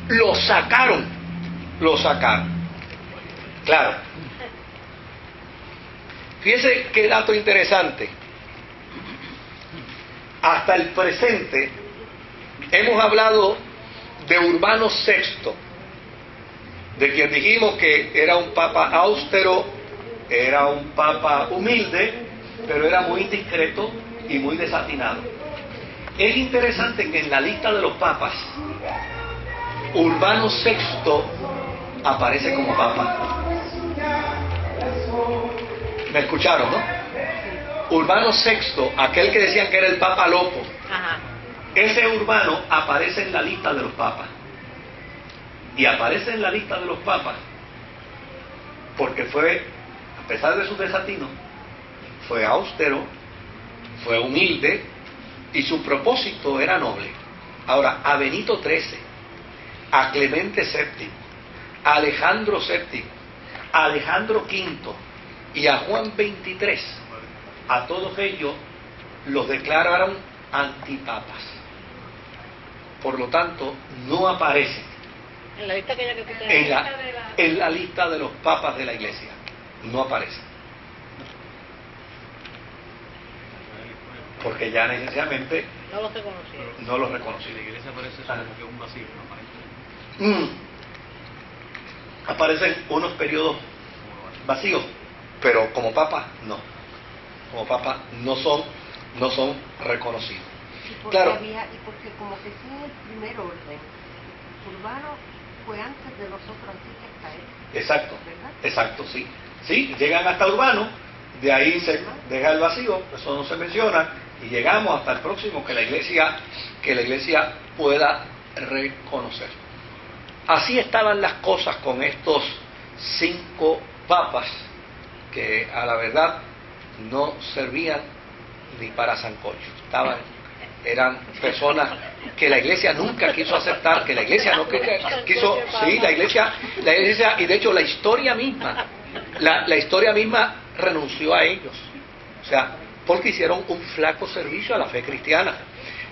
Lo sacaron. Claro. Fíjese qué dato interesante. Hasta el presente hemos hablado de Urbano VI, de quien dijimos que era un papa austero, era un papa humilde, pero era muy discreto y muy desatinado. Es interesante que en la lista de los papas, Urbano VI aparece como papa. ¿Me escucharon, no? Urbano VI, aquel que decían que era el papa loco, ese Urbano aparece en la lista de los papas. Y aparece en la lista de los papas porque fue, a pesar de su desatino, fue austero, fue humilde y su propósito era noble. Ahora, a Benito XIII, a Clemente VII, a Alejandro VII, a Alejandro V y a Juan XXIII, a todos ellos los declararon antipapas. Por lo tanto, no aparecen en la lista que en la lista de los papas de la Iglesia. No aparecen. Porque ya necesariamente no los reconocieron. No los reconocieron. La Iglesia parece como que un vacío, ¿no? Aparecen unos periodos vacíos, pero como papas no. Como papas no son reconocidos. Y porque claro. y porque como que sin el primer orden, Urbano fue antes de los otros así que hasta él. Exacto, ¿verdad? exacto, sí. Sí, llegan hasta Urbano, de ahí se deja el vacío, eso no se menciona, y llegamos hasta el próximo que la Iglesia pueda reconocer. Así estaban las cosas con estos 5 papas que a la verdad no servían ni para sancocho. Eran personas que la Iglesia nunca quiso aceptar, que la Iglesia no quiso, sí, la Iglesia, y de hecho la historia misma renunció a ellos. O sea, porque hicieron un flaco servicio a la fe cristiana.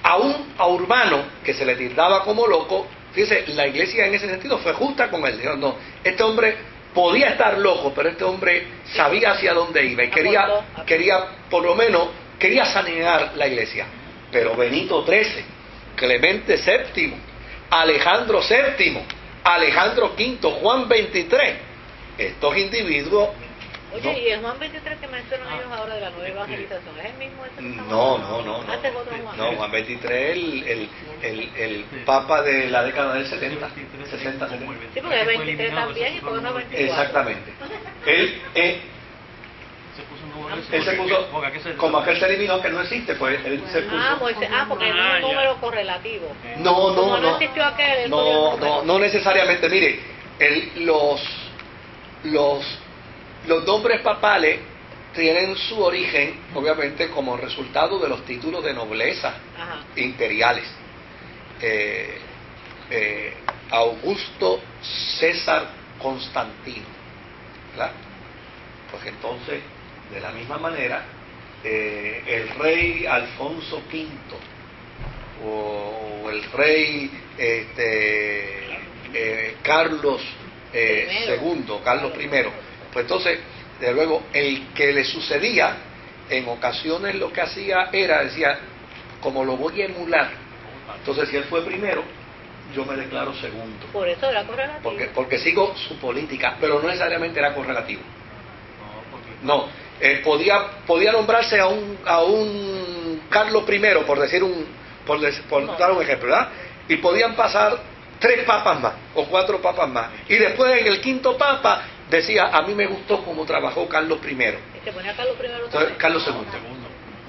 Aún a Urbano, que se le tildaba como loco, fíjese, la Iglesia en ese sentido fue justa con él. Dijeron, no, este hombre podía estar loco, pero este hombre sabía hacia dónde iba y quería por lo menos, quería sanear la Iglesia. Pero Benito XIII, Clemente VII, Alejandro VII, Alejandro V, Juan XXIII, estos individuos... Oye, no. ¿Y el Juan XXIII que mencionan ellos ahora de la nueva evangelización es el mismo? No. Antes otro Juan. No, Juan XXIII, el papa de la década del 70, 60, 70. Sí, porque es 23 también y por no 24. Exactamente. Él se puso, como aquel se eliminó, que no existe, pues él se puso... Porque no es un número correlativo. No existió aquel... No necesariamente. Mire, los nombres papales tienen su origen, obviamente, como resultado de los títulos de nobleza imperiales. Augusto César Constantino, ¿verdad? Pues entonces, de la misma manera, el rey Alfonso V o el rey Carlos II, Carlos I, pues entonces, de luego, el que le sucedía, en ocasiones lo que hacía era, decía, como lo voy a emular, entonces si él fue primero, yo me declaro segundo. Por eso era correlativo. Porque sigo su política, pero no necesariamente era correlativo. No, podía nombrarse a un Carlos I, por dar un ejemplo, ¿verdad? Y podían pasar 3 papas más, o 4 papas más. Y después en el 5.º papa decía, a mí me gustó cómo trabajó Carlos I. ¿Y se ponía Carlos I? Entonces, Carlos II.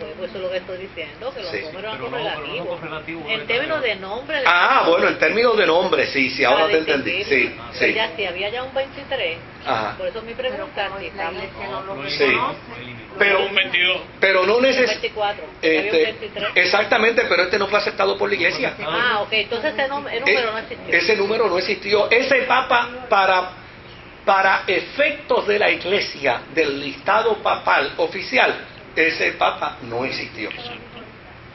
Pues eso es lo que estoy diciendo, que los Sí. números eran correlativos. correlativos. En términos de nombre. Bueno, en términos de nombre, sí, ahora te entendí. Sí. Si había ya un 23, Ajá. por eso mi pregunta, Pero si como la estamos... Iglesia no lo Sí. reconoce, Un 22. Pero no un necesariamente... 24, había un 23. Exactamente, pero este no fue aceptado por la Iglesia. Ok, entonces ese número no existió. Ese número no existió. Ese papa, para efectos de la Iglesia, del listado papal oficial, ese papa no existió.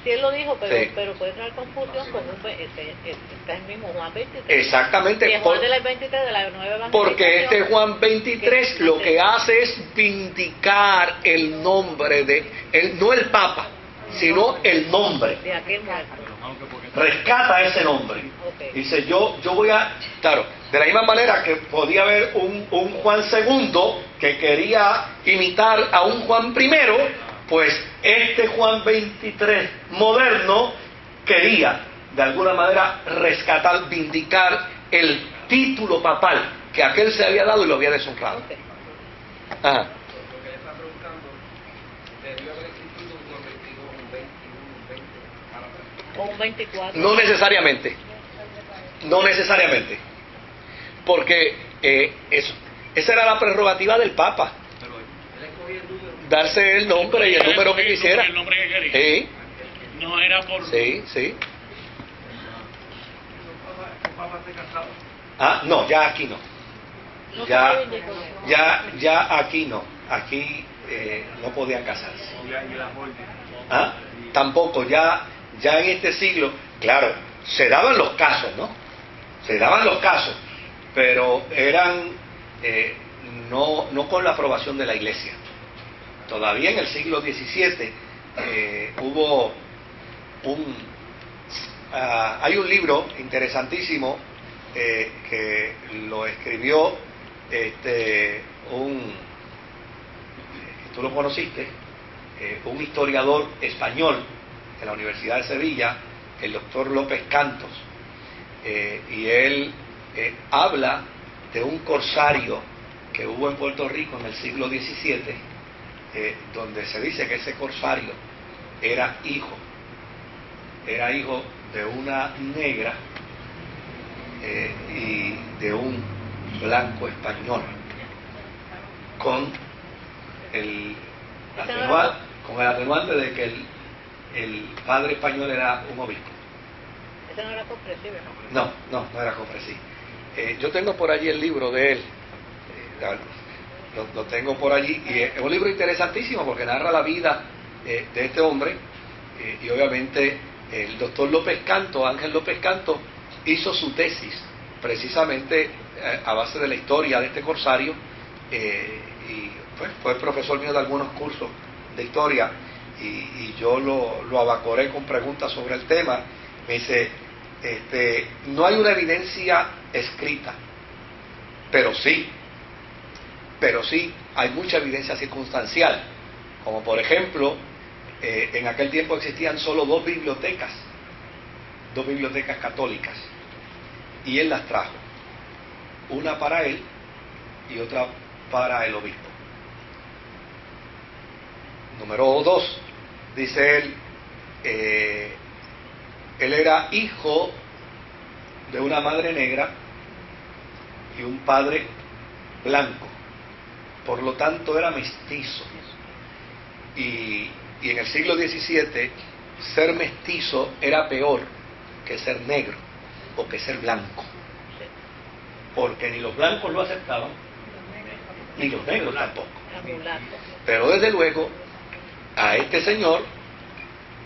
Sí, él lo dijo, Sí. pero puede traer confusión con este es el mismo Juan 23. Exactamente. Y el Juan del 23 de la nueva evangelización. Porque este Juan 23 lo que hace es vindicar el nombre no el Papa, sino el nombre. De aquel muerto. Rescata ese nombre. Okay. Dice, yo voy a... Claro, de la misma manera que podía haber un Juan II que quería imitar a un Juan I, pues este Juan 23 moderno quería, de alguna manera, rescatar, vindicar el título papal que aquel se había dado y lo había deshonrado. Okay. Ajá. Lo que le está preguntando, debió haber existido un 22, un 20, un 20 para atrás. O un 24. No necesariamente. No necesariamente. Porque esa era la prerrogativa del Papa. Él escogía el número. Darse el nombre y el número que quisiera. El nombre que quería. Sí, No era por... sí, sí. ¿Los papas se casaban? Ah, no, ya aquí no. No Ya, se reivindica. ya aquí no. Aquí no podían casarse. Y la orden. ¿Ah? Tampoco, ya en este siglo, claro, se daban los casos, ¿no? Se daban los casos, pero eran no con la aprobación de la Iglesia. Todavía en el siglo XVII hubo hay un libro interesantísimo que lo escribió tú lo conociste, un historiador español de la Universidad de Sevilla, el doctor López Cantos, y él habla de un corsario que hubo en Puerto Rico en el siglo XVII, donde se dice que ese corsario era hijo de una negra y de un blanco español, con el atenuante de que el padre español era un obispo. Esa no era comprensible, No era cofresí. Yo tengo por allí el libro de él, lo tengo por allí, y es un libro interesantísimo porque narra la vida de este hombre, y obviamente el doctor Ángel López Canto, hizo su tesis precisamente a base de la historia de este corsario, y pues fue profesor mío de algunos cursos de historia, y yo lo abacoré con preguntas sobre el tema. Me dice, no hay una evidencia escrita, pero sí hay mucha evidencia circunstancial, como por ejemplo, en aquel tiempo existían solo dos bibliotecas católicas, y él las trajo, una para él y otra para el obispo. Número 2, dice él, él era hijo de una madre negra y un padre blanco, por lo tanto era mestizo, y en el siglo XVII ser mestizo era peor que ser negro o que ser blanco, porque ni los blancos lo aceptaban ni los negros tampoco. Pero desde luego a este señor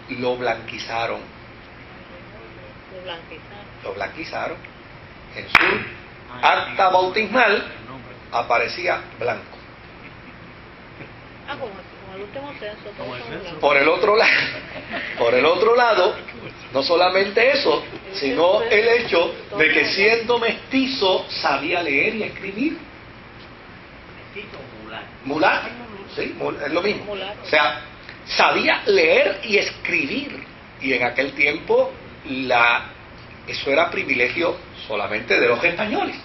lo blanquizaron. Lo blanquizaron. En su acta bautismal aparecía blanco. Como el último censo. Como el censo. Por el otro lado, no solamente eso, sino el hecho de que siendo mestizo sabía leer y escribir. Mulato, sí, es lo mismo. O sea, sabía leer y escribir, y en aquel tiempo eso era privilegio solamente de los españoles.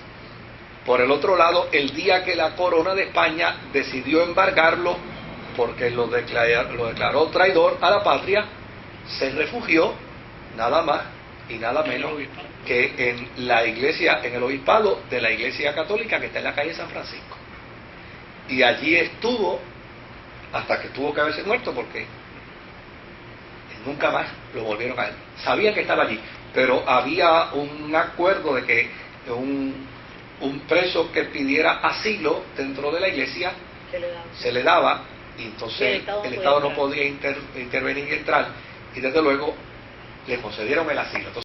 Por el otro lado, el día que la corona de España decidió embargarlo porque lo declaró traidor a la patria, se refugió nada más y nada menos que en la iglesia, en el obispado de la Iglesia Católica que está en la calle San Francisco, y allí estuvo hasta que tuvo que haberse muerto, porque nunca más lo volvieron a él. Sabía que estaba allí, pero había un acuerdo de que un preso que pidiera asilo dentro de la iglesia se le daba, y entonces el Estado no podía intervenir y entrar, y desde luego le concedieron el asilo. Entonces,